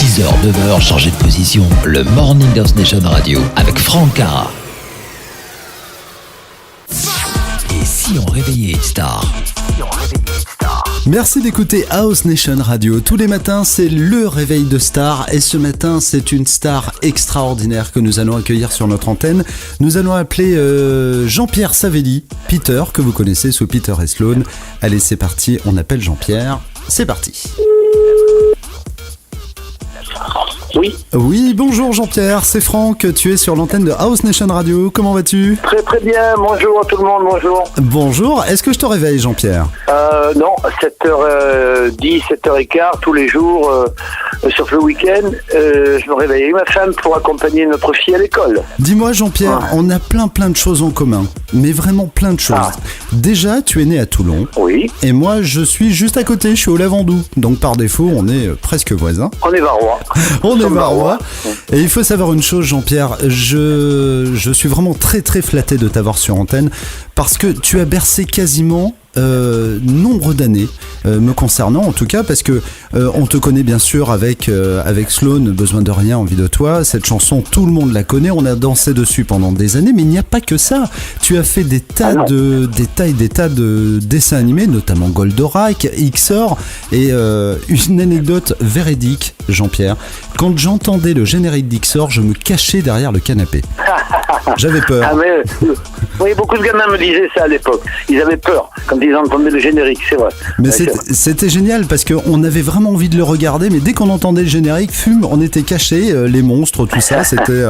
6h, 9h, changez de position. Le Morning House Nation Radio avec Franck Cara. Et si on réveillait une star? Merci d'écouter House Nation Radio. Tous les matins, c'est le réveil de star. Et ce matin, c'est une star extraordinaire que nous allons accueillir sur notre antenne. Nous allons appeler Jean-Pierre Savelli, Peter, que vous connaissez sous Peter et Sloan. Allez, c'est parti, on appelle Jean-Pierre. C'est parti. Oui. Oui, bonjour Jean-Pierre, c'est Franck, tu es sur l'antenne de House Nation Radio, comment vas-tu? Très très bien, bonjour à tout le monde, bonjour. Bonjour, est-ce que je te réveille Jean-Pierre? Non, 7h10, 7h15 tous les jours, sauf le week-end, je me réveille avec ma femme pour accompagner notre fille à l'école. Dis-moi Jean-Pierre, on a plein de choses en commun, mais vraiment plein de choses. Déjà, tu es né à Toulon. Oui. Et moi, je suis juste à côté, je suis au Lavandou, donc par défaut, on est presque voisins. On est varois. On est varois. Et il faut savoir une chose, Jean-Pierre, je suis vraiment très flatté de t'avoir sur antenne parce que tu as bercé quasiment nombre d'années, me concernant en tout cas, parce que on te connaît bien sûr avec Sloan, Besoin de rien, envie de toi. Cette chanson, tout le monde la connaît, on a dansé dessus pendant des années, mais il n'y a pas que ça. Tu as fait des tas de dessins animés, notamment Goldorak, XOR, et une anecdote véridique, Jean-Pierre. Quand j'entendais le générique d'XOR, je me cachais derrière le canapé. J'avais peur. Ah mais, oui, beaucoup de gamins me disaient ça à l'époque. Ils avaient peur quand ils entendaient le générique, c'est vrai. Mais c'était génial parce qu'on avait vraiment envie de le regarder, mais dès qu'on entendait le générique, on était cachés, les monstres, tout ça. C'était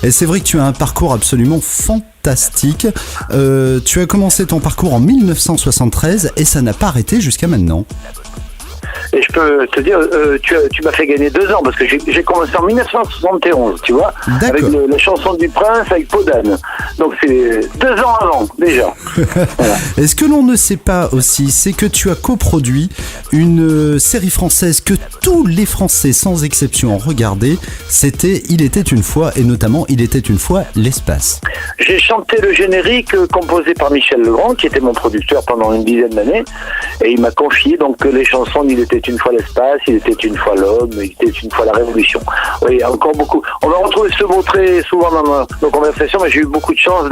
et c'est vrai que tu as un parcours absolument fantastique. Tu as commencé ton parcours en 1973 et ça n'a pas arrêté jusqu'à maintenant. Et je peux te dire, tu m'as fait gagner 2 ans, parce que j'ai commencé en 1971, tu vois, avec la chanson du Prince, avec Peau d'âne. Donc c'est 2 ans avant, déjà. Voilà. Et ce que l'on ne sait pas aussi, c'est que tu as coproduit une série française que tous les Français, sans exception, ont regardé. C'était Il était une fois, et notamment Il était une fois l'espace. J'ai chanté le générique composé par Michel Legrand, qui était mon producteur pendant une dizaine d'années, et il m'a confié donc les chansons d'Il était une fois l'espace, Il était une fois l'homme, Il était une fois la révolution. Oui, encore beaucoup. On va retrouver ce mot très souvent dans nos conversations, mais j'ai eu beaucoup de chance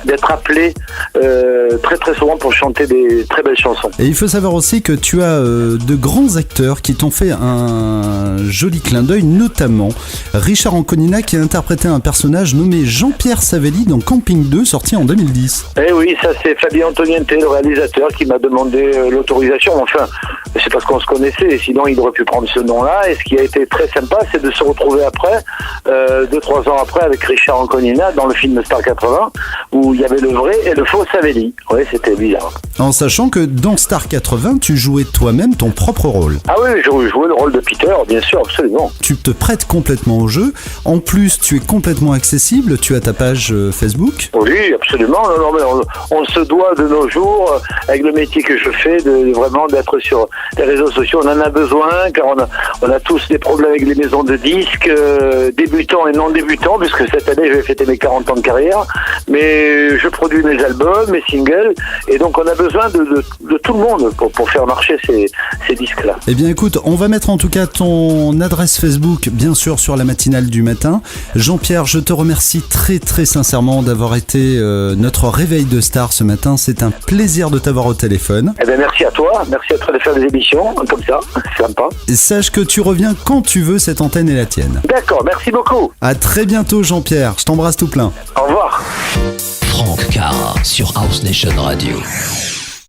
d'être appelé très souvent pour chanter des très belles chansons. Et il faut savoir aussi que tu as de grands acteurs qui t'ont fait un joli clin d'œil, notamment Richard Anconina qui a interprété un personnage nommé Jean-Pierre Savelli dans Camping 2, sorti en 2010. Eh oui, ça c'est Fabien Antoniente, le réalisateur, qui m'a demandé l'autorisation. Enfin, c'est parce qu'on se connaissait, et sinon il aurait pu prendre ce nom-là. Et ce qui a été très sympa, c'est de se retrouver après, 2-3 ans après, avec Richard Anconina dans le film Star 80, où il y avait le vrai et le faux Savelli. Oui, c'était bizarre. En sachant que dans Star 80, tu jouais toi-même ton propre rôle. Ah oui, je jouais le rôle de Peter, bien sûr, absolument. Tu te prêtes complètement au jeu. En plus, tu es complètement accessible. Tu as ta page Facebook. Oui, absolument. Non, mais on se doit de nos jours, avec le métier que je fais, vraiment d'être sur les réseaux sociaux. On en a besoin, car on a tous des problèmes avec les maisons de disques, débutants et non débutants, puisque cette année, je vais fêter mes 40 ans de carrière. Mais je produis mes albums, mes singles, et donc on a besoin de tout le monde pour faire marcher ces disques-là. Eh bien écoute, on va mettre en tout cas ton adresse Facebook, bien sûr, sur la matinale du matin. Jean-Pierre, je te remercie très sincèrement d'avoir été notre réveil de star ce matin. C'est un plaisir de t'avoir au téléphone. Eh bien merci à toi de faire des émissions comme ça, c'est sympa. Et sache que tu reviens quand tu veux, cette antenne est la tienne. D'accord, merci beaucoup. À très bientôt Jean-Pierre, je t'embrasse tout plein. Au revoir. Franck Cara sur House Nation Radio.